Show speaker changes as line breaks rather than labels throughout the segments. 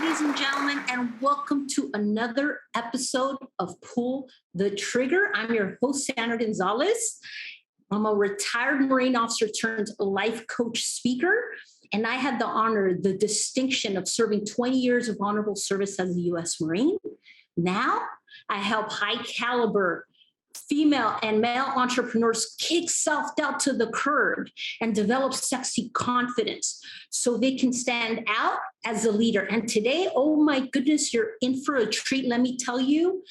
ladies and gentlemen, and welcome to another episode of Pull the Trigger. I'm your host, Sandra Gonzalez. I'm a retired Marine officer turned life coach speaker, and I had the honor, the distinction of serving 20 years of honorable service as a U.S. Marine. Now, I help high caliber female and male entrepreneurs kick self-doubt to the curb and develop sexy confidence so they can stand out as a leader. And today, oh my goodness, you're in for a treat. Let me tell you,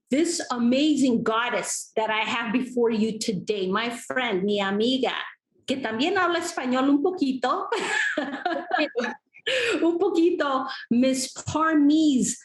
this amazing goddess that I have before you today, my friend, mi amiga, que también habla español un poquito, Miss Parmees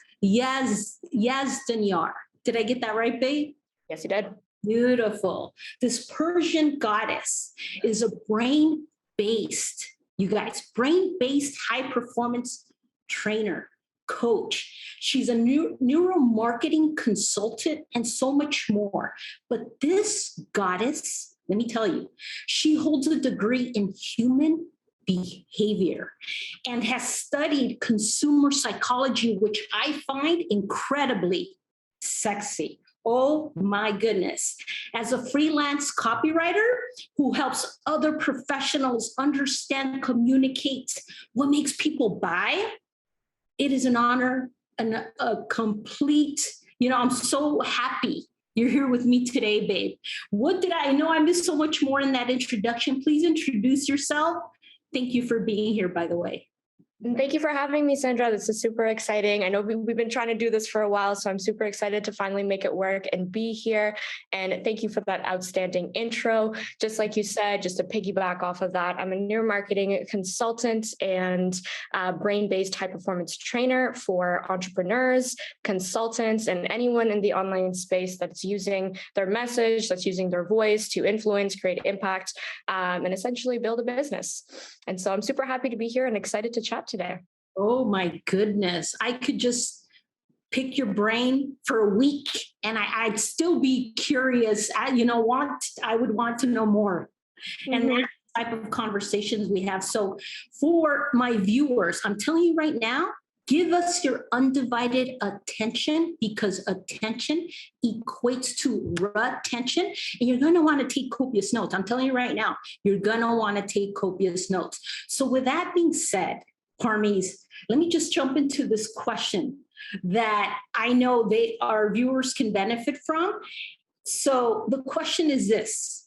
Yazdanyar. Did I get that right, babe?
Yes, you did.
Beautiful. This Persian goddess is a brain-based, you guys, brain-based high-performance trainer, coach. She's a neuromarketing consultant and so much more. But this goddess, let me tell you, she holds a degree in human behavior and has studied consumer psychology, which I find incredibly sexy. Oh my goodness. As a freelance copywriter who helps other professionals understand, communicate what makes people buy, it is an honor and a complete, I'm so happy you're here with me today, babe. What did I know? I missed so much more in that introduction. Please introduce yourself. Thank you for being here, by the way.
And thank you for having me, Sandra. This is super exciting. I know we've been trying to do this for a while, so I'm super excited to finally make it work and be here. And thank you for that outstanding intro. Just like you said, just to piggyback off of that, I'm a neuromarketing consultant and brain-based high-performance trainer for entrepreneurs, consultants, and anyone in the online space that's using their message, that's using their voice to influence, create impact, and essentially build a business. And so I'm super happy to be here and excited to chat today.
Oh my goodness. I could just pick your brain for a week and I'd still be curious. I would want to know more. Mm-hmm. And that type of conversations we have. So for my viewers, I'm telling you right now, give us your undivided attention because attention equates to retention. And you're going to want to take copious notes. I'm telling you right now, you're going to want to take copious notes. So with that being said, Parmees, let me just jump into this question that I know our viewers can benefit from. So the question is this.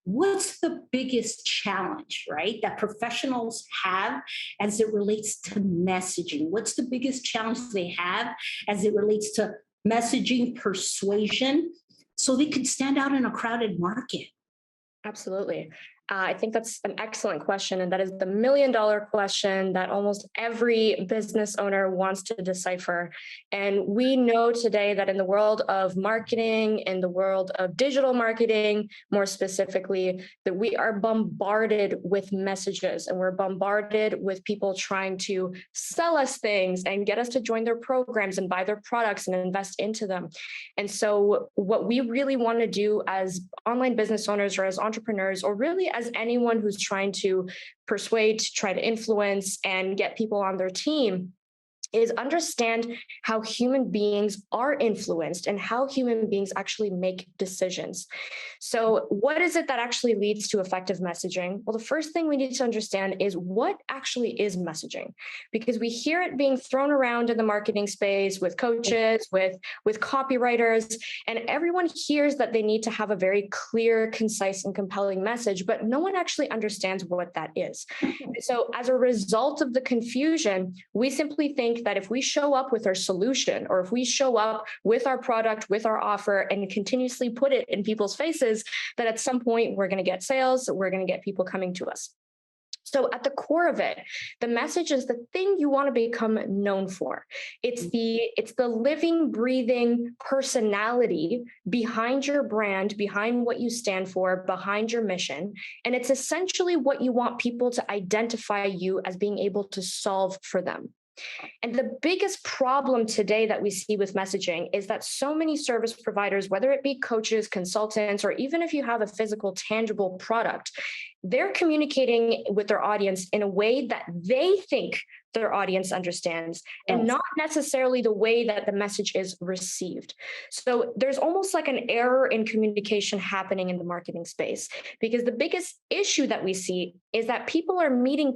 What's the biggest challenge, right, that professionals have as it relates to messaging? What's the biggest challenge they have as it relates to messaging, persuasion, so they can stand out in a crowded market?
Absolutely. I think that's an excellent question. And that is the $1 million question that almost every business owner wants to decipher. And we know today that in the world of marketing, in the world of digital marketing, more specifically, that we are bombarded with messages and we're bombarded with people trying to sell us things and get us to join their programs and buy their products and invest into them. And so what we really want to do as online business owners or as entrepreneurs, or really as anyone who's trying to persuade, try to influence and get people on their team, is understand how human beings are influenced and how human beings actually make decisions. So what is it that actually leads to effective messaging? Well, the first thing we need to understand is what actually is messaging, because we hear it being thrown around in the marketing space with coaches, with copywriters, and everyone hears that they need to have a very clear, concise, and compelling message, but no one actually understands what that is. So as a result of the confusion, we simply think that if we show up with our solution, or if we show up with our product, with our offer, and continuously put it in people's faces, that at some point we're going to get sales, we're going to get people coming to us. So at the core of it, the message is the thing you want to become known for. It's the living, breathing personality behind your brand, behind what you stand for, behind your mission. And it's essentially what you want people to identify you as being able to solve for them. And the biggest problem today that we see with messaging is that so many service providers, whether it be coaches, consultants, or even if you have a physical, tangible product, they're communicating with their audience in a way that they think their audience understands, and
Yes.
not necessarily the way that the message is received. So there's almost like an error in communication happening in the marketing space, because the biggest issue that we see is that brands are meeting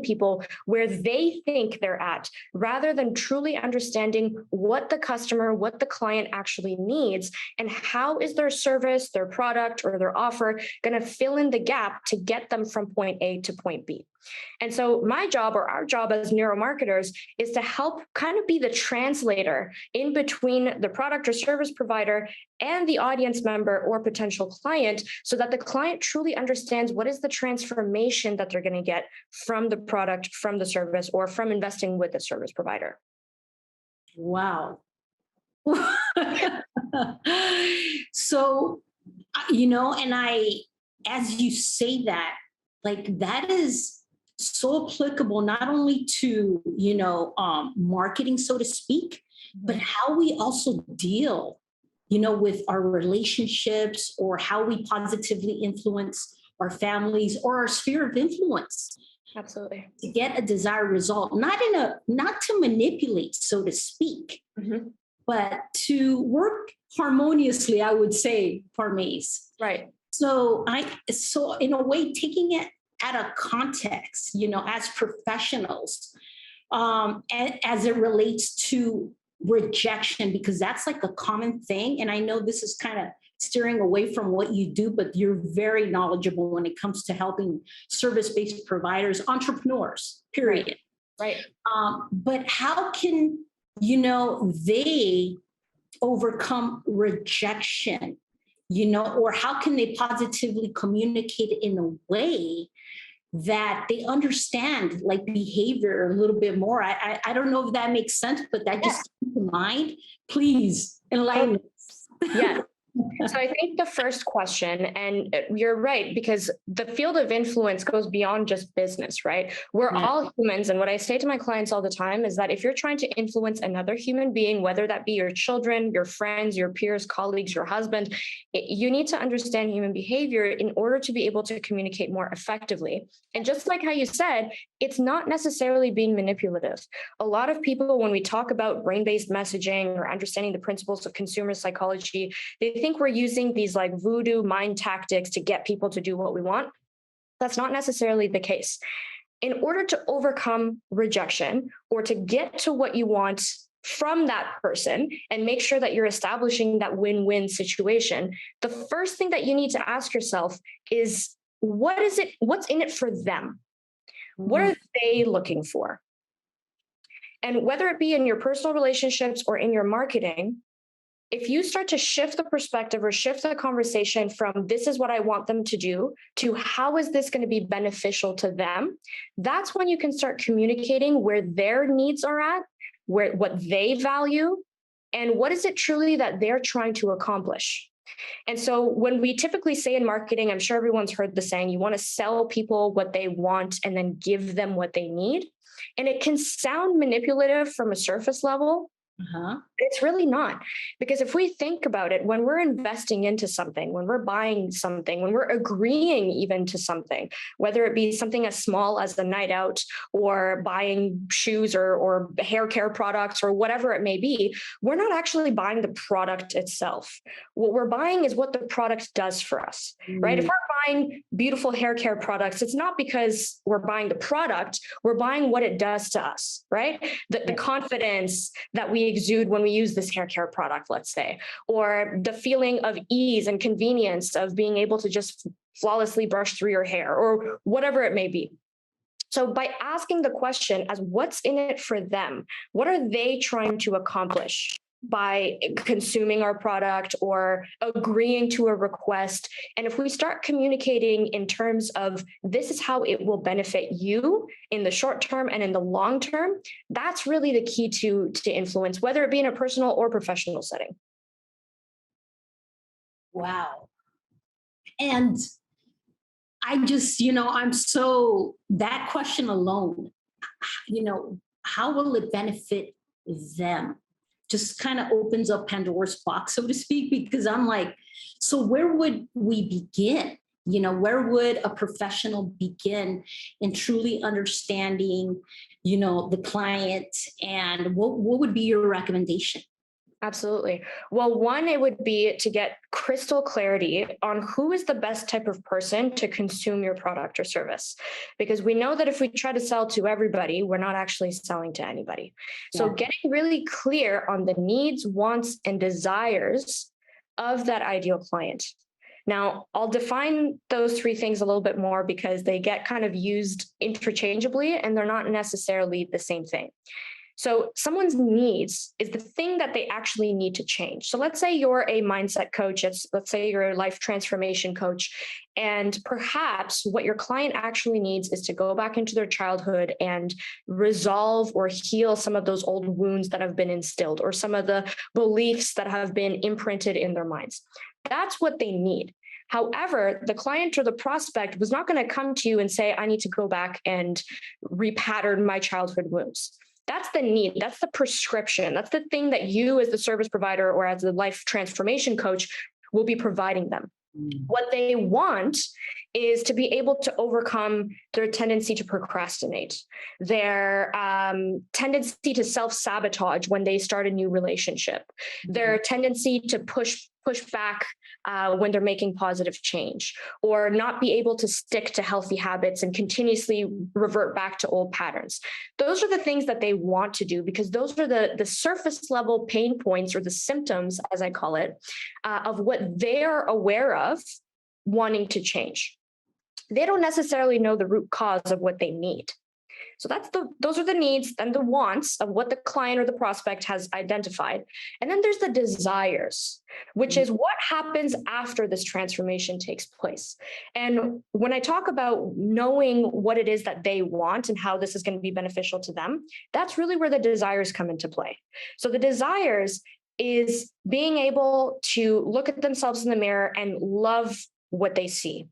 people where they think they're at, rather than truly understanding what the customer, what the client actually needs, and how is their service, their product, or their offer going to fill in the gap to get them from point A to point B. And so my job, or our job as neuromarketers, is to help kind of be the translator in between the product or service provider and the audience member or potential client, so that the client truly understands what is the transformation that they're going to get from the product, from the service, or from investing with the service provider.
Wow. So, as you say that, like, that is so applicable not only to, marketing, so to speak, but how we also deal, with our relationships, or how we positively influence our families or our sphere of influence
Absolutely.
to get a desired result, not to manipulate, so to speak, but to work harmoniously, I would say, Parmees.
Right.
So in a way, taking it out of context, as professionals, as it relates to rejection, because that's like a common thing. And I know this is kind of steering away from what you do, but you're very knowledgeable when it comes to helping service-based providers, entrepreneurs, period.
Right.
But how can, they overcome rejection, or how can they positively communicate it in a way that they understand, like, behavior a little bit more? I don't know if that makes sense, but that just came to mind. Please enlighten us.
Yeah. So I think the first question, and you're right, because the field of influence goes beyond just business, right? We're all humans. And what I say to my clients all the time is that if you're trying to influence another human being, whether that be your children, your friends, your peers, colleagues, your husband, you need to understand human behavior in order to be able to communicate more effectively. And just like how you said, it's not necessarily being manipulative. A lot of people, when we talk about brain-based messaging or understanding the principles of consumer psychology, they think we're using these like voodoo mind tactics to get people to do what we want. That's not necessarily the case. In order to overcome rejection, or to get to what you want from that person and make sure that you're establishing that win-win situation, the first thing that you need to ask yourself is, what's in it for them? What are they looking for? And whether it be in your personal relationships or in your marketing, if you start to shift the perspective or shift the conversation from this is what I want them to do to how is this going to be beneficial to them, that's when you can start communicating where their needs are at, what they value, and what is it truly that they're trying to accomplish. And so when we typically say in marketing, I'm sure everyone's heard the saying, you want to sell people what they want and then give them what they need. And it can sound manipulative from a surface level. It's really not. Because if we think about it, when we're investing into something, when we're buying something, when we're agreeing even to something, whether it be something as small as a night out or buying shoes or hair care products or whatever it may be, we're not actually buying the product itself. What we're buying is what the product does for us, right? If we're buying beautiful hair care products, it's not because we're buying the product, we're buying what it does to us, right? The confidence that we exude when we use this hair care product, let's say, or the feeling of ease and convenience of being able to just flawlessly brush through your hair or whatever it may be. So by asking the question as what's in it for them, what are they trying to accomplish by consuming our product or agreeing to a request? And if we start communicating in terms of this is how it will benefit you in the short term and in the long term, that's really the key to influence, whether it be in a personal or professional setting.
Wow. And I just, that question alone, how will it benefit them? Just kind of opens up Pandora's box, so to speak, because I'm like, so where would we begin? Where would a professional begin in truly understanding, the client, and what would be your recommendation?
Absolutely. Well, one, it would be to get crystal clarity on who is the best type of person to consume your product or service. Because we know that if we try to sell to everybody, we're not actually selling to anybody. So
Yeah.
getting really clear on the needs, wants, and desires of that ideal client. Now, I'll define those three things a little bit more because they get kind of used interchangeably and they're not necessarily the same thing. So someone's needs is the thing that they actually need to change. So let's say you're a mindset coach. Let's say you're a life transformation coach. And perhaps what your client actually needs is to go back into their childhood and resolve or heal some of those old wounds that have been instilled or some of the beliefs that have been imprinted in their minds. That's what they need. However, the client or the prospect was not going to come to you and say, I need to go back and repattern my childhood wounds. That's the need. That's the prescription. That's the thing that you as the service provider or as the life transformation coach will be providing them. What they want is to be able to overcome their tendency to procrastinate, their tendency to self-sabotage when they start a new relationship, their tendency to push back when they're making positive change, or not be able to stick to healthy habits and continuously revert back to old patterns. Those are the things that they want to do because those are the surface level pain points or the symptoms, as I call it, of what they're aware of wanting to change. They don't necessarily know the root cause of what they need. So those are the needs and the wants of what the client or the prospect has identified. And then there's the desires, which is what happens after this transformation takes place. And when I talk about knowing what it is that they want and how this is going to be beneficial to them, that's really where the desires come into play. So the desires is being able to look at themselves in the mirror and love what they see.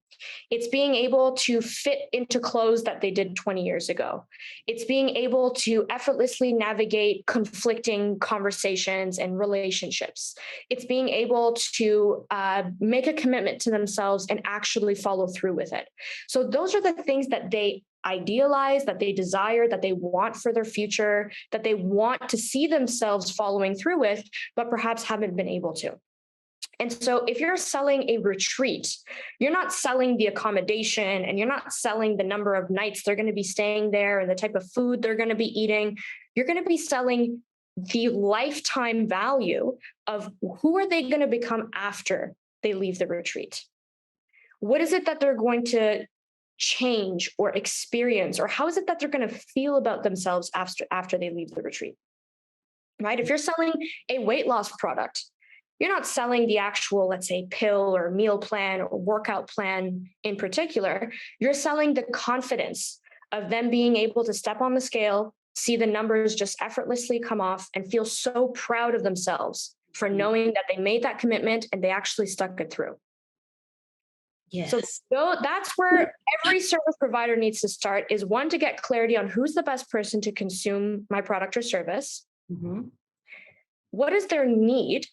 It's being able to fit into clothes that they did 20 years ago. It's being able to effortlessly navigate conflicting conversations and relationships. It's being able to make a commitment to themselves and actually follow through with it. So those are the things that they idealize, that they desire, that they want for their future, that they want to see themselves following through with, but perhaps haven't been able to. And so if you're selling a retreat, you're not selling the accommodation and you're not selling the number of nights they're going to be staying there and the type of food they're going to be eating. You're going to be selling the lifetime value of who are they going to become after they leave the retreat? What is it that they're going to change or experience, or how is it that they're going to feel about themselves after they leave the retreat? Right? If you're selling a weight loss product, you're not selling the actual, let's say, pill or meal plan or workout plan in particular. You're selling the confidence of them being able to step on the scale, see the numbers just effortlessly come off, and feel so proud of themselves for knowing that they made that commitment and they actually stuck it through.
Yes.
So that's where every service provider needs to start, is one, to get clarity on who's the best person to consume my product or service.
Mm-hmm.
What is their need?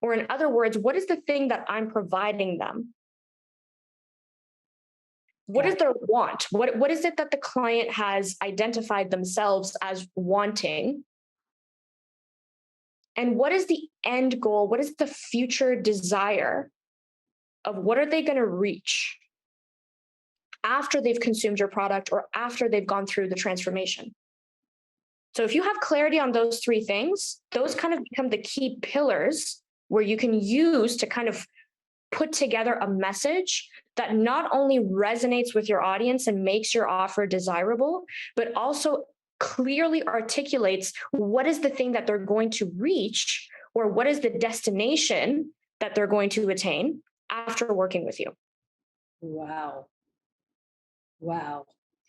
Or in other words, what is the thing that I'm providing them? What is their want? What is it that the client has identified themselves as wanting? And what is the end goal? What is the future desire of what are they going to reach after they've consumed your product or after they've gone through the transformation? So if you have clarity on those three things, those kind of become the key pillars where you can use to kind of put together a message that not only resonates with your audience and makes your offer desirable, but also clearly articulates what is the thing that they're going to reach, or what is the destination that they're going to attain after working with you.
Wow. Wow.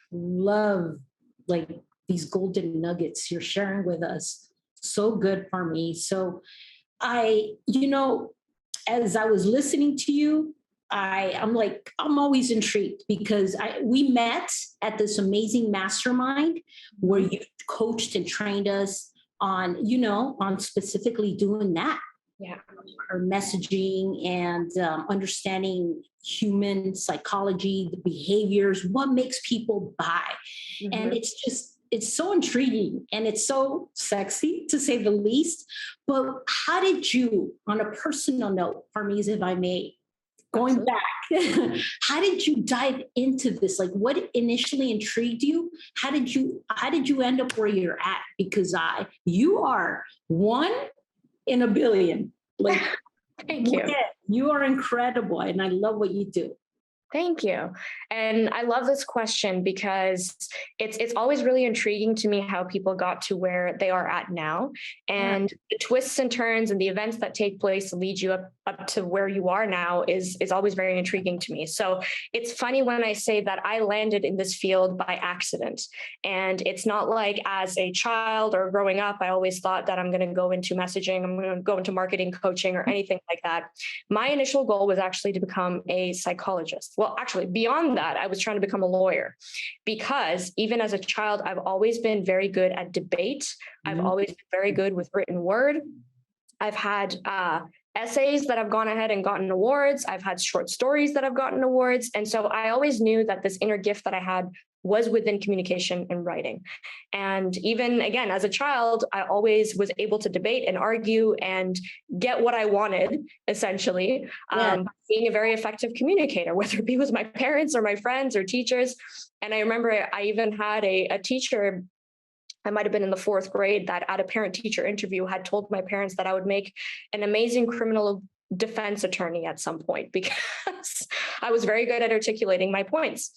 Love like these golden nuggets you're sharing with us. So good for me. So as I was listening to you, I'm always intrigued because we met at this amazing mastermind where you coached and trained us on, on specifically doing that.
Yeah.
Our messaging and understanding human psychology, the behaviors, what makes people buy. Mm-hmm. And it's so intriguing and it's so sexy to say the least. But how did you, on a personal note, Parmees, if I may, going back, how did you dive into this? Like, what initially intrigued you? How did you end up where you're at? Because you are one in a billion. Like,
thank you.
You are incredible, and I love what you do.
Thank you. And I love this question because it's always really intriguing to me how people got to where they are at now. And the twists and turns and the events that take place to lead you up to where you are now is always very intriguing to me. So it's funny when I say that I landed in this field by accident. And it's not like as a child or growing up, I always thought that I'm going to go into messaging, I'm going to go into marketing, coaching, or anything like that. My initial goal was actually to become a psychologist. Well, actually, beyond that, I was trying to become a lawyer because even as a child, I've always been very good at debate. I've always been very good with written word. I've had essays that have gone ahead and gotten awards. I've had short stories that have gotten awards. And so I always knew that this inner gift that I had was within communication and writing. And even again, as a child, I always was able to debate and argue and get what I wanted, essentially, being a very effective communicator, whether it be with my parents or my friends or teachers. And I remember I even had a teacher, I might have been in the 4th grade, that at a parent-teacher interview had told my parents that I would make an amazing criminal defense attorney at some point because I was very good at articulating my points.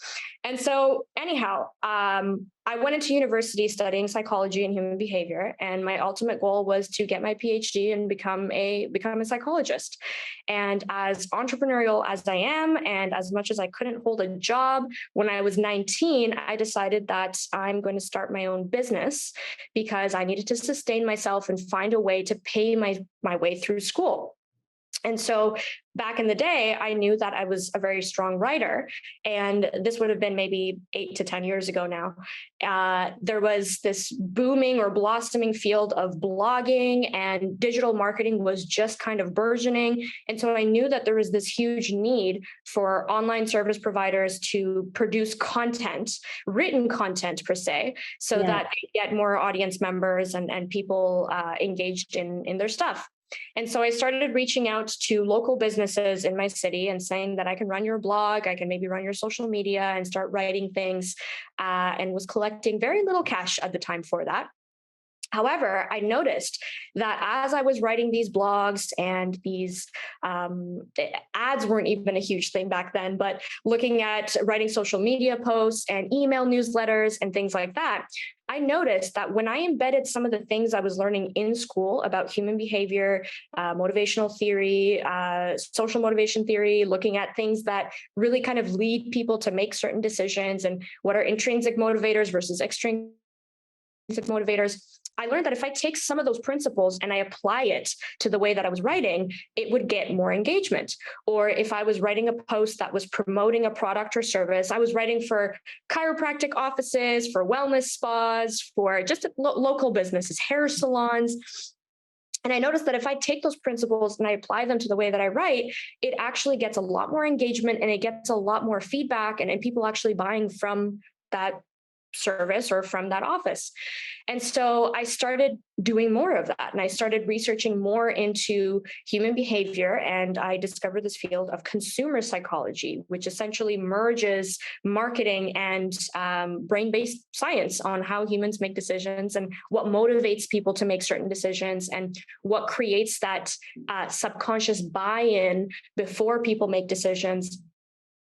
And so anyhow, I went into university studying psychology and human behavior. And my ultimate goal was to get my PhD and become a psychologist. And as entrepreneurial as I am, and as much as I couldn't hold a job, when I was 19, I decided that I'm going to start my own business because I needed to sustain myself and find a way to pay my way through school. And so back in the day, I knew that I was a very strong writer. And this would have been maybe 8 to 10 years ago now. There was this booming or blossoming field of blogging, and digital marketing was just kind of burgeoning. And so I knew that there was this huge need for online service providers to produce content, written content per se, so that they get more audience members and people engaged in their stuff. And so I started reaching out to local businesses in my city and saying that I can run your blog, I can maybe run your social media and start writing things, and was collecting very little cash at the time for that. However, I noticed that as I was writing these blogs and these ads weren't even a huge thing back then, but looking at writing social media posts and email newsletters and things like that, I noticed that when I embedded some of the things I was learning in school about human behavior, motivational theory, social motivation theory, looking at things that really kind of lead people to make certain decisions and what are intrinsic motivators versus extrinsic motivators, I learned that if I take some of those principles and I apply it to the way that I was writing, it would get more engagement. Or if I was writing a post that was promoting a product or service, I was writing for chiropractic offices, for wellness spas, for just local businesses, hair salons. And I noticed that if I take those principles and I apply them to the way that I write, it actually gets a lot more engagement and it gets a lot more feedback and people actually buying from that service or from that office. And so I started doing more of that. And I started researching more into human behavior. And I discovered this field of consumer psychology, which essentially merges marketing and brain-based science on how humans make decisions and what motivates people to make certain decisions and what creates that subconscious buy-in before people make decisions.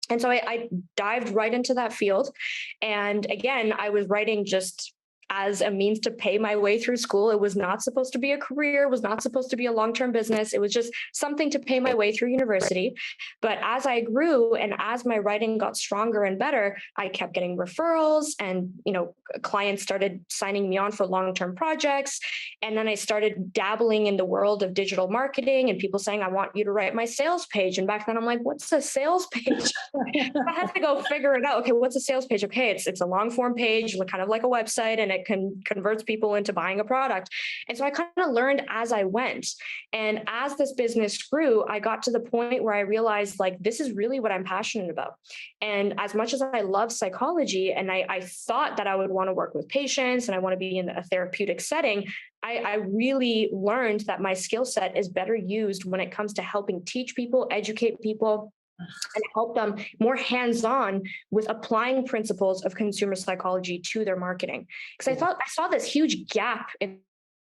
And so I dived right into that field. And again, I was writing just as a means to pay my way through school. It was not supposed to be a career, was not supposed to be a long-term business. It was just something to pay my way through university. But as I grew and as my writing got stronger and better, I kept getting referrals, and clients started signing me on for long-term projects. And then I started dabbling in the world of digital marketing, and people saying, I want you to write my sales page. And back then I'm like, what's a sales page? I had to go figure it out. Okay, what's a sales page? Okay, it's a long form page, kind of like a website, and it converts people into buying a product. And so I kind of learned as I went. And as this business grew, I got to the point where I realized, like, this is really what I'm passionate about. And as much as I love psychology, and I thought that I would want to work with patients and I want to be in a therapeutic setting, I really learned that my skill set is better used when it comes to helping teach people, educate people, and help them more hands-on with applying principles of consumer psychology to their marketing. Because I saw this huge gap in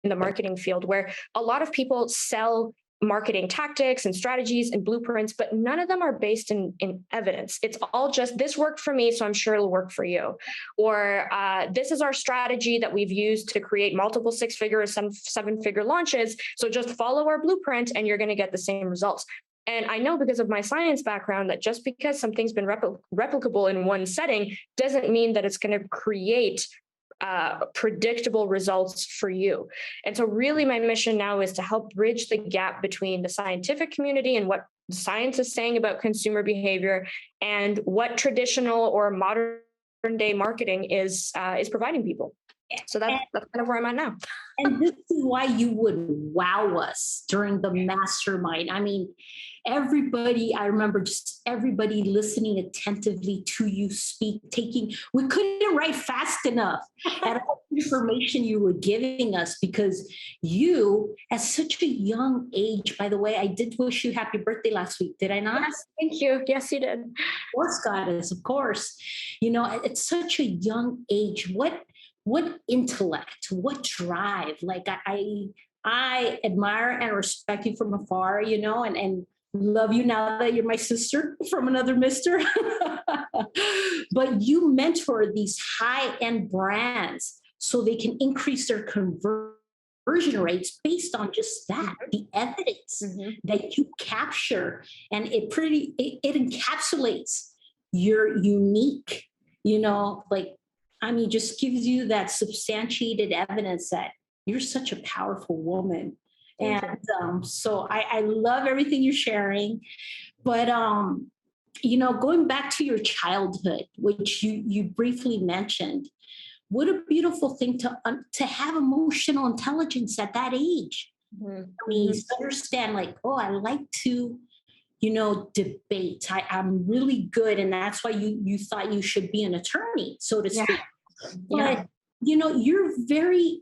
the marketing field where a lot of people sell marketing tactics and strategies and blueprints, but none of them are based in evidence. It's all just, this worked for me, so I'm sure it'll work for you. Or this is our strategy that we've used to create multiple six-figure or seven-figure launches. So just follow our blueprint and you're going to get the same results. And I know because of my science background that just because something's been replicable in one setting doesn't mean that it's going to create predictable results for you. And so really my mission now is to help bridge the gap between the scientific community and what science is saying about consumer behavior and what traditional or modern day marketing is providing people. So that's kind of where I'm at now.
And this is why you would wow us during the mastermind. I mean, I remember just everybody listening attentively to you speak, we couldn't write fast enough at all the information you were giving us, because you, at such a young age, by the way, I did wish you happy birthday last week, did I not?
Yes, thank you. Yes, you did.
Sports goddess, of course. At such a young age, what intellect, what drive. Like I admire and respect you from afar, and love you now that you're my sister from another mister. But you mentor these high-end brands so they can increase their conversion rates based on just that, the evidence that you capture. And it encapsulates your unique, just gives you that substantiated evidence that you're such a powerful woman. And so I love everything you're sharing. But, going back to your childhood, which you briefly mentioned, what a beautiful thing to have emotional intelligence at that age. I mean, understand like, I like to, debate. I'm really good. And that's why you thought you should be an attorney, so to speak. But, you're very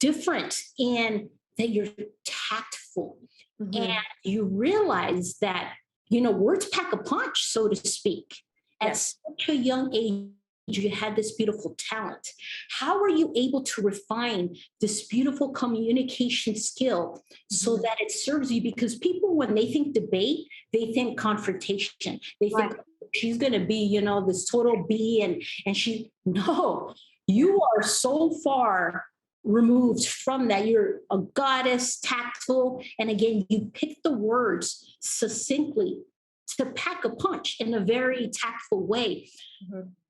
different in that you're tactful and you realize that, words pack a punch, so to speak. At such a young age, you had this beautiful talent. How are you able to refine this beautiful communication skill so that it serves you? Because people, when they think debate, they think confrontation. They think she's going to be, this total B and no, you are so far removed from that. You're a goddess, tactful. And again, you pick the words succinctly to pack a punch in a very tactful way.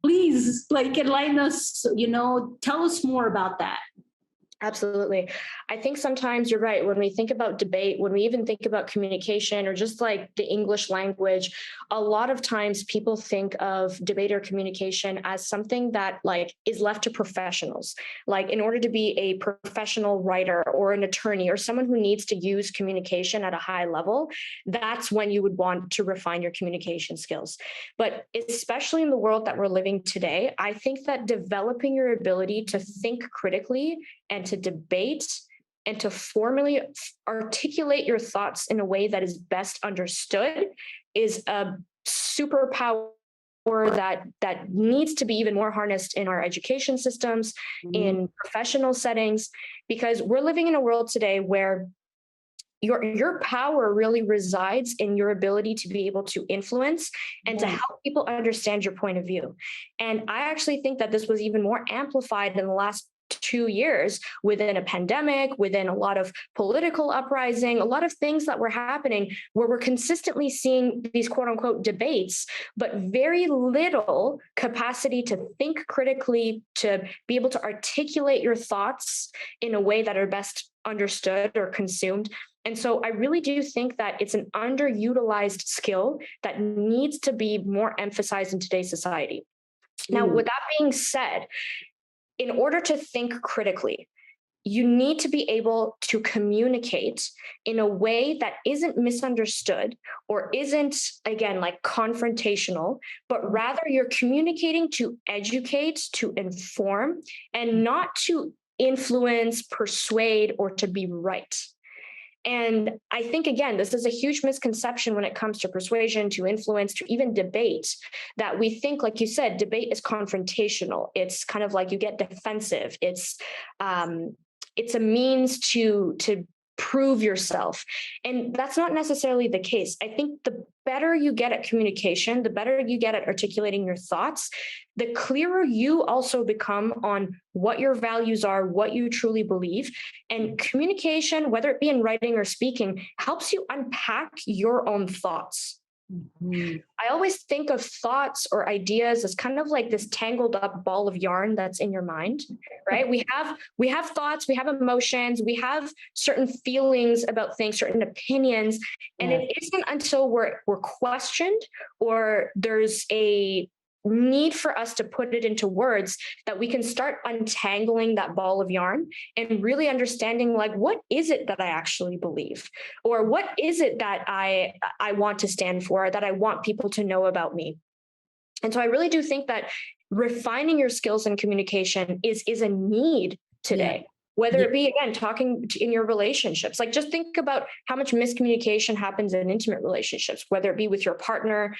Please, enlighten us, tell us more about that.
Absolutely. I think sometimes you're right. When we think about debate, when we even think about communication or just like the English language, a lot of times people think of debate or communication as something that is left to professionals. Like in order to be a professional writer or an attorney or someone who needs to use communication at a high level, that's when you would want to refine your communication skills. But especially in the world that we're living today, I think that developing your ability to think critically and to debate and to formally articulate your thoughts in a way that is best understood is a superpower that needs to be even more harnessed in our education systems, in professional settings, because we're living in a world today where your power really resides in your ability to be able to influence and to help people understand your point of view. And I actually think that this was even more amplified in the last 2 years, within a pandemic, within a lot of political uprising, a lot of things that were happening where we're consistently seeing these quote unquote debates, but very little capacity to think critically, to be able to articulate your thoughts in a way that are best understood or consumed. And so I really do think that it's an underutilized skill that needs to be more emphasized in today's society. Now, with that being said, in order to think critically, you need to be able to communicate in a way that isn't misunderstood or isn't, again, like confrontational, but rather you're communicating to educate, to inform, and not to influence, persuade, or to be right. And I think, again, this is a huge misconception when it comes to persuasion, to influence, to even debate, that we think, like you said, debate is confrontational. It's kind of like you get defensive. It's a means to prove yourself. And that's not necessarily the case. I think the better you get at communication, the better you get at articulating your thoughts, the clearer you also become on what your values are, what you truly believe. And communication, whether it be in writing or speaking, helps you unpack your own thoughts. Mm-hmm. I always think of thoughts or ideas as kind of like this tangled up ball of yarn that's in your mind, right? We have thoughts, we have emotions, we have certain feelings about things, certain opinions, and it isn't until we're questioned or there's a need for us to put it into words that we can start untangling that ball of yarn and really understanding, like, what is it that I actually believe, or what is it that I want to stand for, that I want people to know about me. And so I really do think that refining your skills in communication is a need today. Yeah. Whether it be, again, talking in your relationships, like just think about how much miscommunication happens in intimate relationships, whether it be with your partner,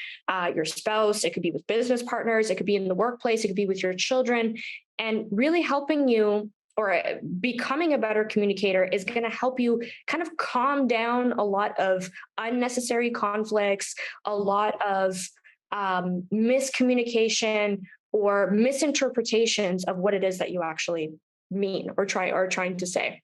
your spouse, it could be with business partners, it could be in the workplace, it could be with your children. And really helping you, or becoming a better communicator, is going to help you kind of calm down a lot of unnecessary conflicts, a lot of miscommunication or misinterpretations of what it is that you actually mean or trying to say.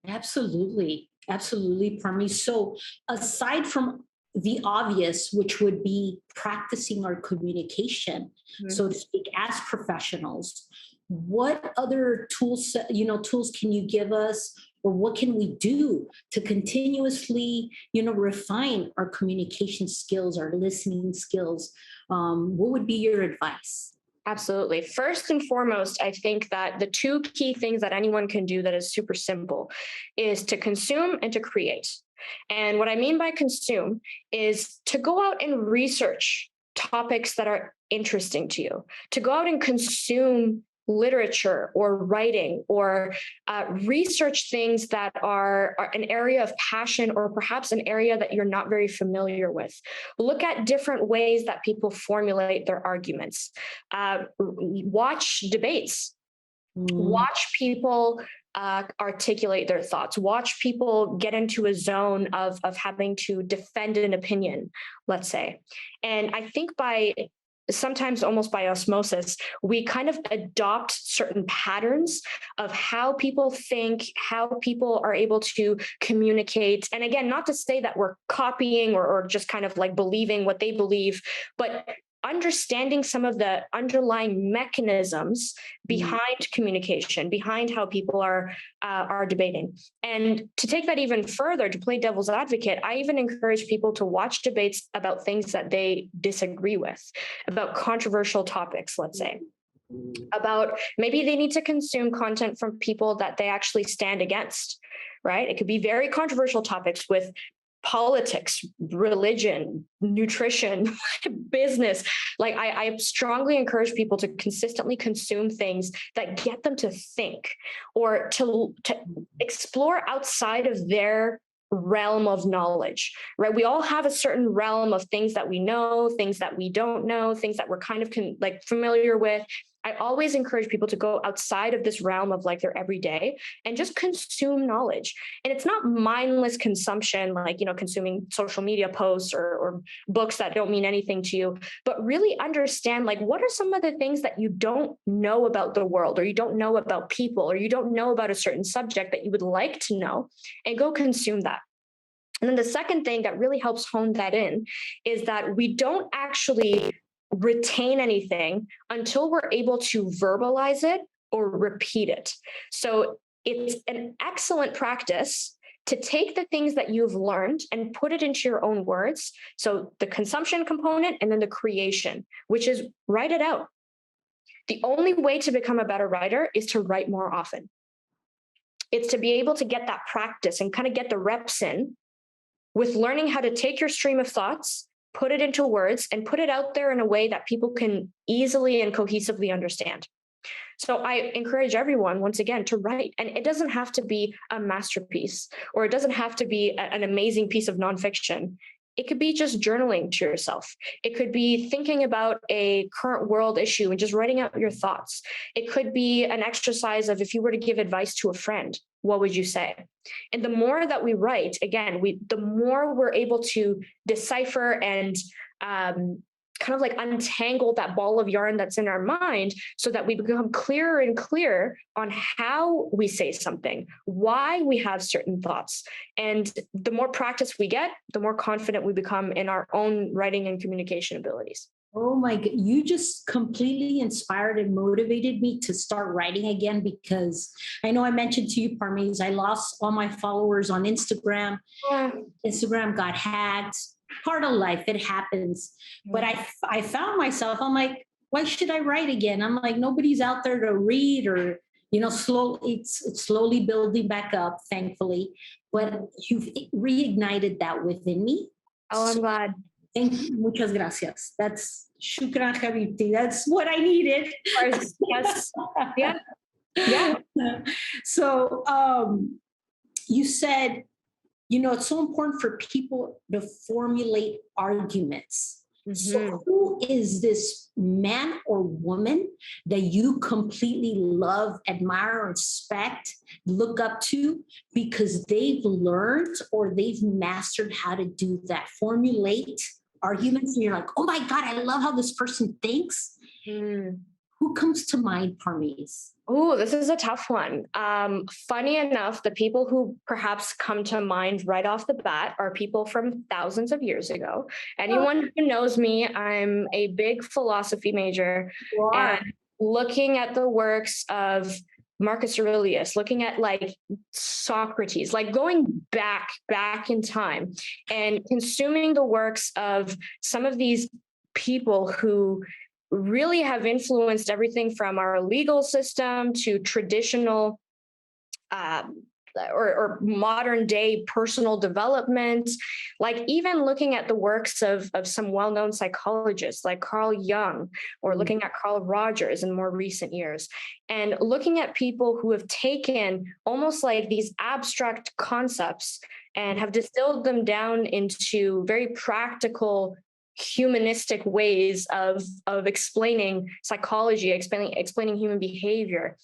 Absolutely. Parmees. So aside from the obvious, which would be practicing our communication, so to speak, as professionals, what other tools can you give us, or what can we do to continuously, refine our communication skills, our listening skills? What would be your advice?
Absolutely. First and foremost, I think that the two key things that anyone can do that is super simple is to consume and to create. And what I mean by consume is to go out and research topics that are interesting to you, to go out and consume literature or writing, or research things that are an area of passion, or perhaps an area that you're not very familiar with. Look at different ways that people formulate their arguments. Watch debates. Watch people articulate their thoughts. Watch people get into a zone of having to defend an opinion, let's say. And I think sometimes almost by osmosis, we kind of adopt certain patterns of how people think, how people are able to communicate. And again, not to say that we're copying or just kind of like believing what they believe, but understanding some of the underlying mechanisms behind communication, behind how people are debating. And to take that even further, to play devil's advocate, I even encourage people to watch debates about things that they disagree with, about controversial topics, let's say, about maybe they need to consume content from people that they actually stand against, right? It could be very controversial topics with politics, religion, nutrition, business. Like I strongly encourage people to consistently consume things that get them to think, or to explore outside of their realm of knowledge, right? We all have a certain realm of things that we know, things that we don't know, things that we're kind of familiar with. I always encourage people to go outside of this realm of like their everyday and just consume knowledge. And it's not mindless consumption, like, consuming social media posts or books that don't mean anything to you, but really understand, like, what are some of the things that you don't know about the world, or you don't know about people, or you don't know about a certain subject that you would like to know, and go consume that. And then the second thing that really helps hone that in is that we don't actually retain anything until we're able to verbalize it or repeat it. So it's an excellent practice to take the things that you've learned and put it into your own words. So the consumption component and then the creation, which is write it out. The only way to become a better writer is to write more often. It's to be able to get that practice and kind of get the reps in with learning how to take your stream of thoughts, put it into words, and put it out there in a way that people can easily and cohesively understand. So I encourage everyone, once again, to write. And it doesn't have to be a masterpiece, or it doesn't have to be an amazing piece of nonfiction. It could be just journaling to yourself. It could be thinking about a current world issue and just writing out your thoughts. It could be an exercise of, if you were to give advice to a friend, what would you say? And the more that we write, again, the more we're able to decipher and kind of like untangle that ball of yarn that's in our mind, so that we become clearer and clearer on how we say something, why we have certain thoughts. And the more practice we get, the more confident we become in our own writing and communication abilities.
Oh my God, you just completely inspired and motivated me to start writing again, because I know I mentioned to you, Parmees, I lost all my followers on Instagram.
Yeah.
Instagram got hacked. Part of life, it happens. But I found myself, I'm like, why should I write again? I'm like, nobody's out there to read, or, it's slowly building back up, thankfully. But you've reignited that within me.
Oh, I'm glad.
Thank you. Muchas gracias. That's shukran habibti. That's what I needed.
Yes. Yeah. Yeah.
So you said, it's so important for people to formulate arguments. Mm-hmm. So who is this man or woman that you completely love, admire, respect, look up to, because they've learned or they've mastered how to do that, formulate arguments, and you're like, oh my God, I love how this person thinks. Who comes to mind, Parmees?
Oh, this is a tough one. Funny enough, the people who perhaps come to mind right off the bat are people from thousands of years ago. Anyone who knows me, I'm a big philosophy major. And looking at the works of Marcus Aurelius, looking at like Socrates, like going back in time and consuming the works of some of these people who really have influenced everything from our legal system to traditional or modern day personal development, like even looking at the works of some well-known psychologists like Carl Jung, or looking at Carl Rogers in more recent years, and looking at people who have taken almost like these abstract concepts and have distilled them down into very practical humanistic ways of explaining psychology, explaining human behavior.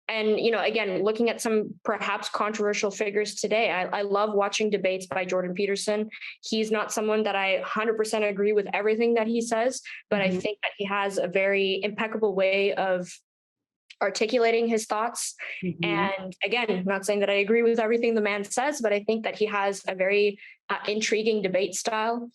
And, again, looking at some perhaps controversial figures today, I love watching debates by Jordan Peterson. He's not someone that I 100% agree with everything that he says, but I think that he has a very impeccable way of articulating his thoughts. And again, not saying that I agree with everything the man says, but I think that he has a very intriguing debate style.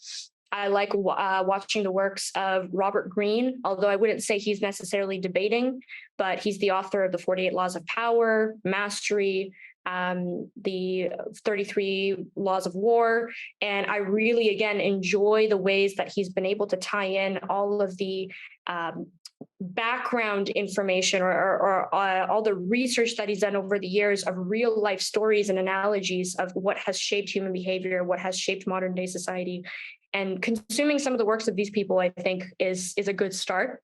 I like watching the works of Robert Greene, although I wouldn't say he's necessarily debating, but he's the author of the 48 Laws of Power, Mastery, the 33 Laws of War. And I really, again, enjoy the ways that he's been able to tie in all of the background information or all the research that he's done over the years of real life stories and analogies of what has shaped human behavior, what has shaped modern day society. And consuming some of the works of these people, I think, is a good start.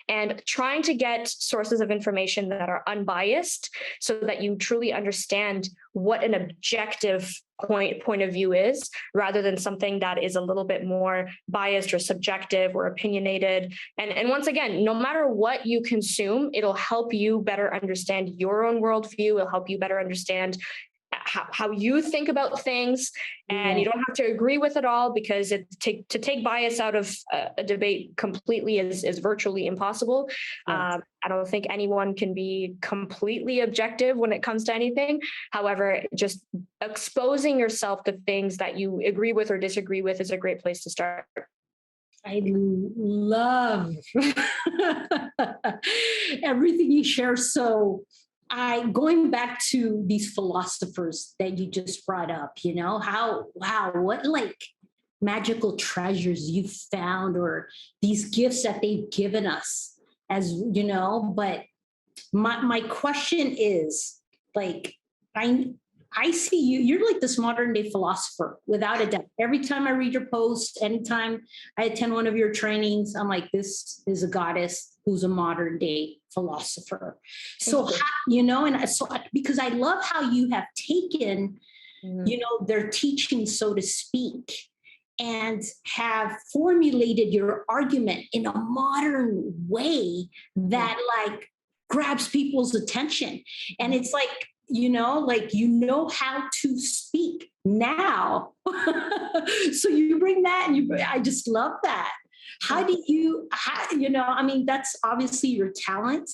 and trying to get sources of information that are unbiased so that you truly understand what an objective point of view is, rather than something that is a little bit more biased or subjective or opinionated. And once again, no matter what you consume, it'll help you better understand your own worldview. It'll help you better understand how you think about things, and you don't have to agree with it all, because to take bias out of a debate completely is virtually impossible. I don't think anyone can be completely objective when it comes to anything. However, just exposing yourself to things that you agree with or disagree with is a great place to start.
I love everything you share. So going back to these philosophers that you just brought up, what like magical treasures you found, or these gifts that they've given us, as but my question is, like, I see you're like this modern day philosopher, without a doubt. Every time I read your post, anytime I attend one of your trainings, I'm like, this is a goddess who's a modern day philosopher. So, and so, because I love how you have taken, their teaching, so to speak, and have formulated your argument in a modern way that like grabs people's attention. And it's like, how to speak now. So you bring that, and I just love that. How do you, that's obviously your talent,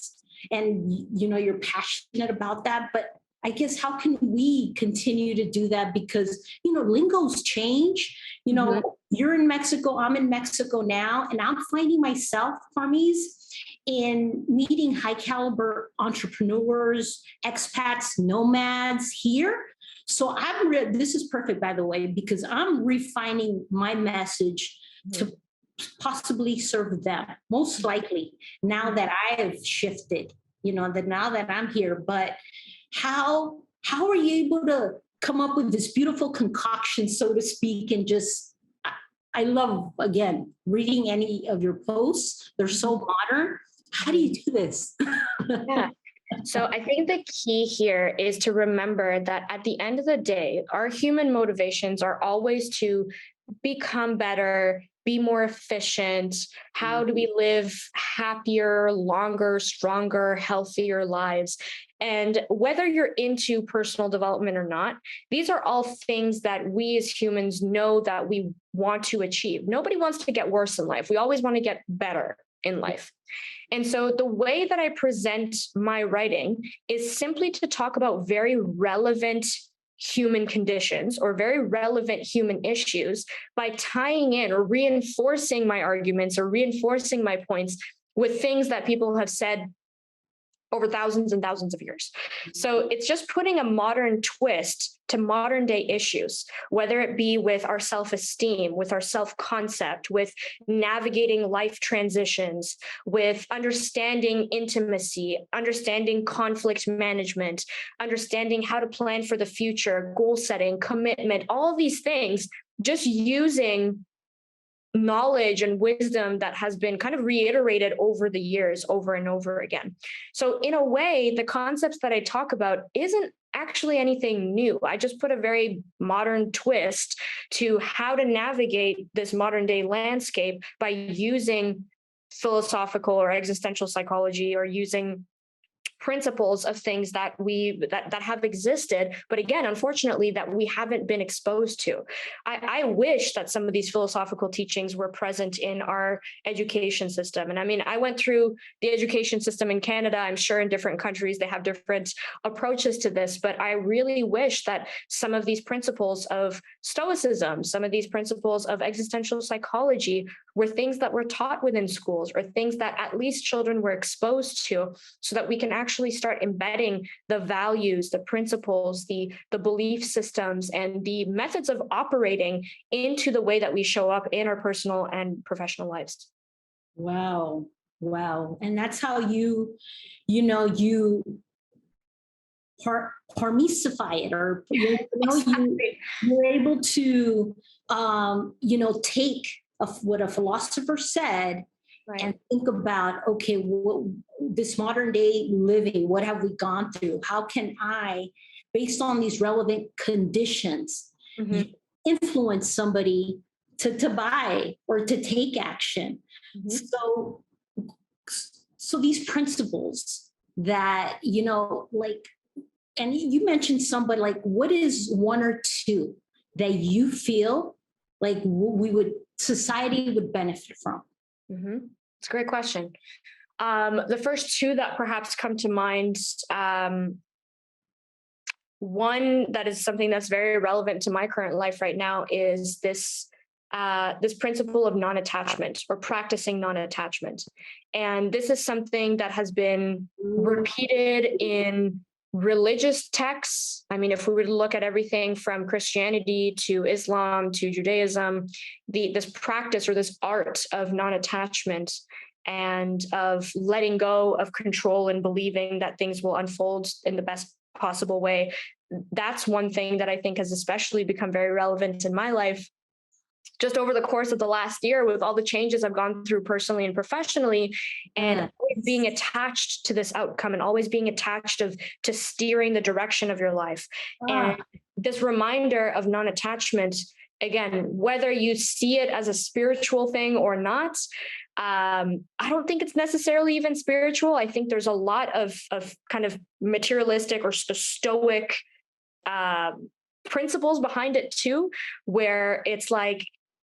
and, you're passionate about that, but I guess how can we continue to do that? Because, lingos change, you're in Mexico, I'm in Mexico now, and I'm finding myself, Parmees, in meeting high caliber entrepreneurs, expats, nomads here. So this is perfect, by the way, because I'm refining my message to possibly serve them, most likely, now that I have shifted, that now that I'm here. But how are you able to come up with this beautiful concoction, so to speak, and just, I love, again, reading any of your posts. They're so modern. How do you do this?
Yeah. So I think the key here is to remember that at the end of the day, our human motivations are always to become better, be more efficient. How do we live happier, longer, stronger, healthier lives? And whether you're into personal development or not, these are all things that we as humans know that we want to achieve. Nobody wants to get worse in life. We always want to get better in life. And so the way that I present my writing is simply to talk about very relevant human conditions or very relevant human issues by tying in or reinforcing my arguments or reinforcing my points with things that people have said over thousands and thousands of years. So it's just putting a modern twist to modern day issues, whether it be with our self-esteem, with our self-concept, with navigating life transitions, with understanding intimacy, understanding conflict management, understanding how to plan for the future, goal setting, commitment, all these things, just using knowledge and wisdom that has been kind of reiterated over the years, over and over again. So in a way, the concepts that I talk about isn't actually anything new. I just put a very modern twist to how to navigate this modern day landscape by using philosophical or existential psychology, or using principles of things that that have existed, but again, unfortunately, that we haven't been exposed to. I wish that some of these philosophical teachings were present in our education system. And I mean, I went through the education system in Canada. I'm sure in different countries they have different approaches to this, but I really wish that some of these principles of Stoicism, some of these principles of existential psychology were things that were taught within schools, or things that at least children were exposed to, so that we can actually start embedding the values, the principles, the belief systems, and the methods of operating into the way that we show up in our personal and professional lives.
Wow. And that's how you Parmeesify it, or you're able to take what a philosopher said and
Right.
think about, okay, this modern day living, what have we gone through? How can I, based on these relevant conditions,
Hmm.
influence somebody to buy or to take action?
Hmm.
So, so these principles that, like, and you mentioned somebody, like, what is one or two that you feel like we would, society would benefit from?
Hmm. It's a great question. The first two that perhaps come to mind, um, one that is something that's very relevant to my current life right now is this principle of non-attachment or practicing non-attachment. And this is something that has been repeated in religious texts. I mean, if we were to look at everything from Christianity to Islam to Judaism, this practice or this art of non-attachment and of letting go of control and believing that things will unfold in the best possible way, that's one thing that I think has especially become very relevant in my life just over the course of the last year with all the changes I've gone through personally and professionally, and
Yeah.
always being attached to this outcome and always being attached to steering the direction of your life.
Ah,
And this reminder of non-attachment, again, whether you see it as a spiritual thing or not, I don't think it's necessarily even spiritual. I think there's a lot of kind of materialistic or stoic principles behind it too, where it's like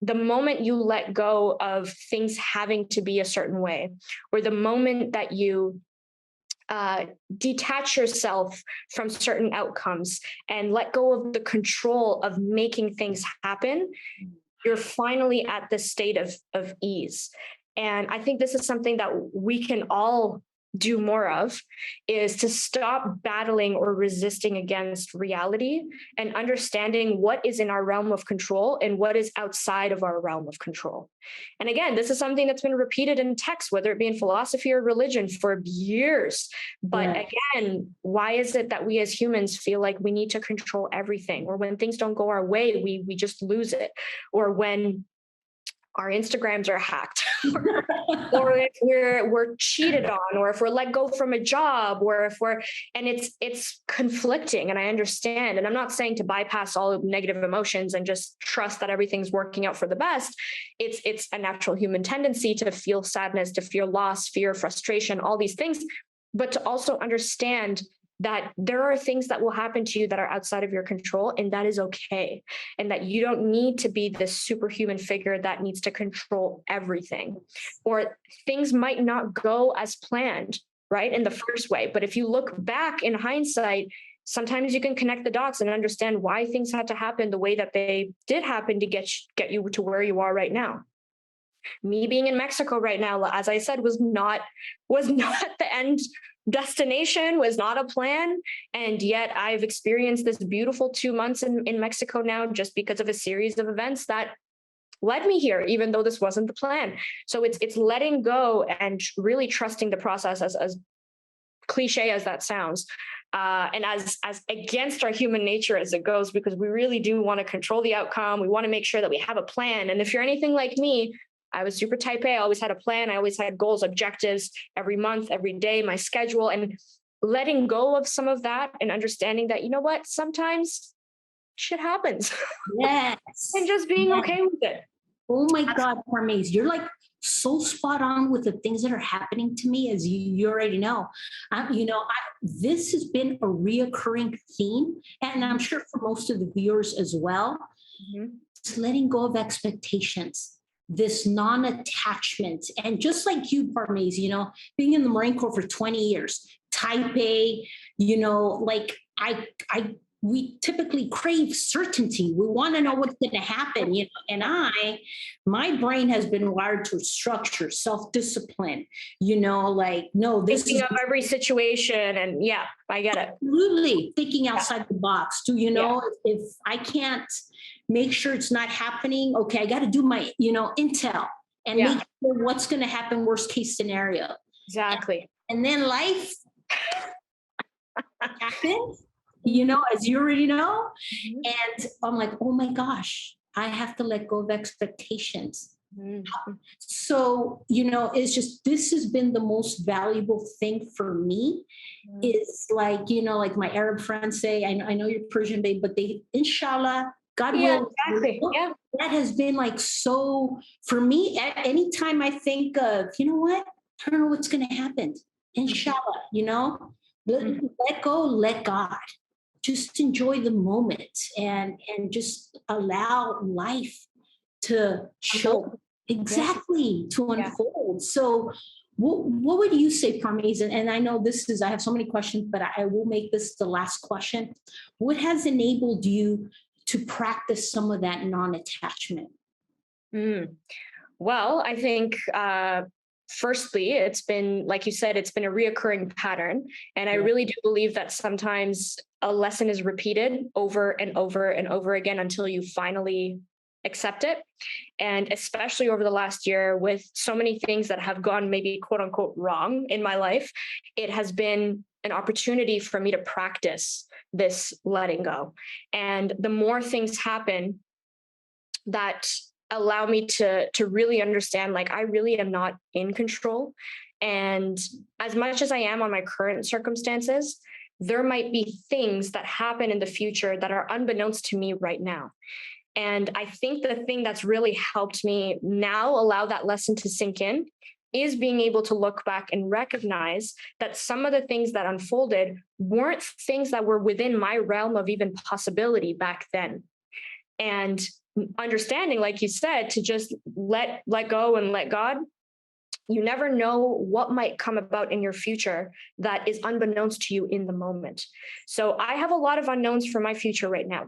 the moment you let go of things having to be a certain way, or the moment that you detach yourself from certain outcomes and let go of the control of making things happen, you're finally at this state of ease. And I think this is something that we can all do more of, is to stop battling or resisting against reality and understanding what is in our realm of control and what is outside of our realm of control. And again, this is something that's been repeated in text, whether it be in philosophy or religion, for years. But
yeah.
again, why is it that we as humans feel like we need to control everything? Or when things don't go our way, we just lose it. Or when our Instagrams are hacked, or if we're cheated on, or if we're let go from a job, or if we're, and it's conflicting. And I understand, and I'm not saying to bypass all negative emotions and just trust that everything's working out for the best. It's a natural human tendency to feel sadness, to feel loss, fear, frustration, all these things, but to also understand that there are things that will happen to you that are outside of your control, and that is okay. And that you don't need to be this superhuman figure that needs to control everything, or things might not go as planned, right, in the first way. But if you look back in hindsight, sometimes you can connect the dots and understand why things had to happen the way that they did happen to get you to where you are right now. Me being in Mexico right now, as I said, was not the end destination, was not a plan. And yet I've experienced this beautiful 2 months in Mexico now, just because of a series of events that led me here, even though this wasn't the plan. So it's letting go and really trusting the process, as cliche as that sounds. And as against our human nature as it goes, because we really do want to control the outcome. We want to make sure that we have a plan. And if you're anything like me, I was super type A. I always had a plan. I always had goals, objectives every month, every day, my schedule, and letting go of some of that and understanding that, you know what, sometimes shit happens and
Yes.
just being
Yes.
okay with it.
Oh my God, Parmees, you're like so spot on with the things that are happening to me, as you already know. This has been a reoccurring theme, and I'm sure for most of the viewers as well.
Mhm.
It's letting go of expectations, this non-attachment, and just like you, Parmees, being in the Marine Corps for 20 years, type A, like I we typically crave certainty. We want to know what's going to happen, and my brain has been wired to structure, self-discipline, like, no, this
Thinking
is
of every situation, and yeah, I get it.
absolutely thinking
Yeah,
outside the box. Do
yeah,
if I can't make sure it's not happening, okay, I got to do my, intel and make
yeah,
sure what's going to happen, worst case scenario.
exactly.
And then life happens,
Mhm.
as you already know.
Mhm.
And I'm like, oh my gosh, I have to let go of expectations.
Mhm.
So, it's just, this has been the most valuable thing for me.
Mhm.
Is like, like my Arab friends say, I know you're Persian, babe, but they, inshallah, God
Yeah,
will.
exactly. Yeah.
That has been like so for me. Anytime I think of, what, I don't know what's going to happen. Inshallah, let,
Mhm.
let go, let God. Just enjoy the moment and just allow life to show
Unfold. Yeah.
exactly to
Yeah.
unfold. So what would you say, Parmees? And I know I have so many questions, but I will make this the last question. What has enabled you to practice some of that non-attachment?
Mm. Well, I think firstly, it's been, like you said, it's been a reoccurring pattern. And I
Yeah.
really do believe that sometimes a lesson is repeated over and over and over again until you finally accept it. And especially over the last year, with so many things that have gone maybe quote unquote wrong in my life, it has been an opportunity for me to practice this letting go. And the more things happen that allow me to really understand, like, I really am not in control, and as much as I am on my current circumstances, there might be things that happen in the future that are unbeknownst to me right now. And I think the thing that's really helped me now allow that lesson to sink in is being able to look back and recognize that some of the things that unfolded weren't things that were within my realm of even possibility back then. And understanding, like you said, to just let go and let God. You never know what might come about in your future that is unbeknownst to you in the moment. So I have a lot of unknowns for my future right now.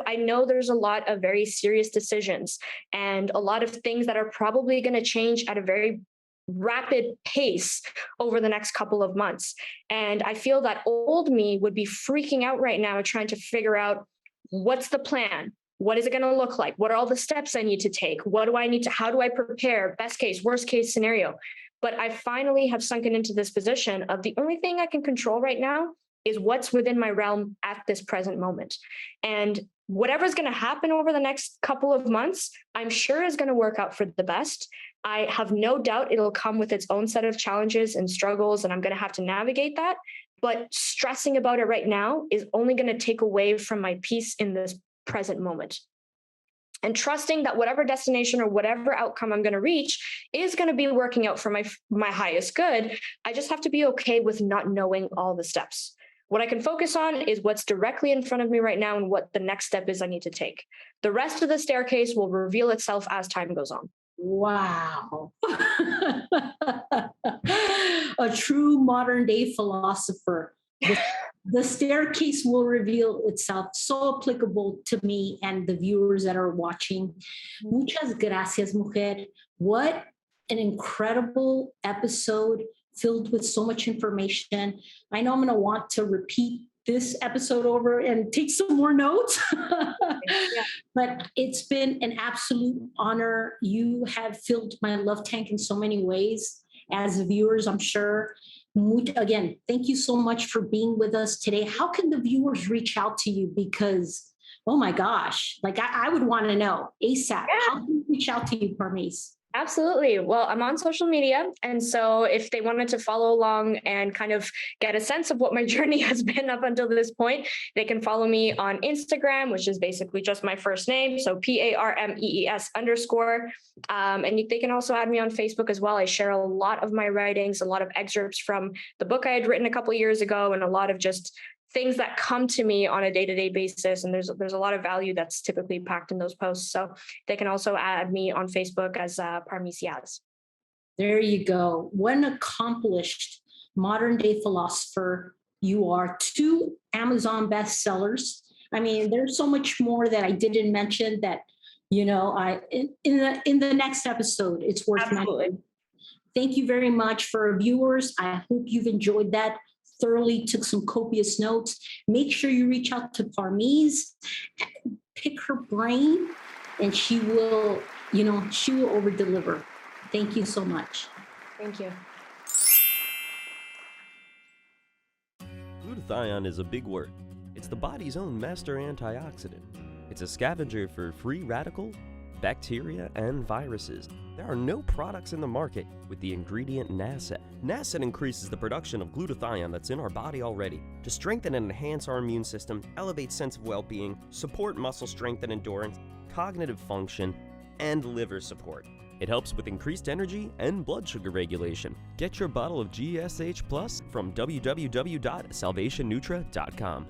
I know there's a lot of very serious decisions and a lot of things that are probably going to change at a very rapid pace over the next couple of months. And I feel that old me would be freaking out right now trying to figure out, what's the plan? What is it going to look like? What are all the steps I need to take? How do I prepare? Best case, worst case scenario. But I finally have sunken into this position of the only thing I can control right now is what's within my realm at this present moment. And whatever's going to happen over the next couple of months, I'm sure is going to work out for the best. I have no doubt it'll come with its own set of challenges and struggles, and I'm going to have to navigate that. But stressing about it right now is only going to take away from my peace in this present moment. And trusting that whatever destination or whatever outcome I'm going to reach is going to be working out for my highest good. I just have to be okay with not knowing all the steps. What I can focus on is what's directly in front of me right now and what the next step is I need to take. The rest of the staircase will reveal itself as time goes on.
Wow. A true modern day philosopher. The staircase will reveal itself. So applicable to me and the viewers that are watching. Muchas gracias, mujer. What an incredible episode filled with so much information. I know I'm going to want to repeat this episode over and take some more notes.
Yeah.
But it's been an absolute honor. You have filled my love tank in so many ways. As viewers, I'm sure. Again, thank you so much for being with us today. How can the viewers reach out to you? Because, oh my gosh, like I would want to know ASAP.
Yeah.
How can we reach out to you, Parmees?
Absolutely. Well, I'm on social media. And so if they wanted to follow along and kind of get a sense of what my journey has been up until this point, they can follow me on Instagram, which is basically just my first name. So PARMEES_. And they can also add me on Facebook as well. I share a lot of my writings, a lot of excerpts from the book I had written a couple of years ago, and a lot of just things that come to me on a day-to-day basis. And there's a lot of value that's typically packed in those posts. So they can also add me on Facebook as Parmees Yaz.
There you go. What an accomplished modern day philosopher you are. 2 Amazon bestsellers. I mean, there's so much more that I didn't mention that, I in the next episode, it's worth mentioning. Thank you very much for our viewers. I hope you've enjoyed that thoroughly, took some copious notes. Make sure you reach out to Parmees, pick her brain, and she will over deliver. Thank you so much.
Thank you.
Glutathione is a big word. It's the body's own master antioxidant. It's a scavenger for free radical, bacteria, and viruses. There are no products in the market with the ingredient NASET. NASET increases the production of glutathione that's in our body already to strengthen and enhance our immune system, elevate sense of well-being, support muscle strength and endurance, cognitive function, and liver support. It helps with increased energy and blood sugar regulation. Get your bottle of GSH Plus from www.salvationnutra.com.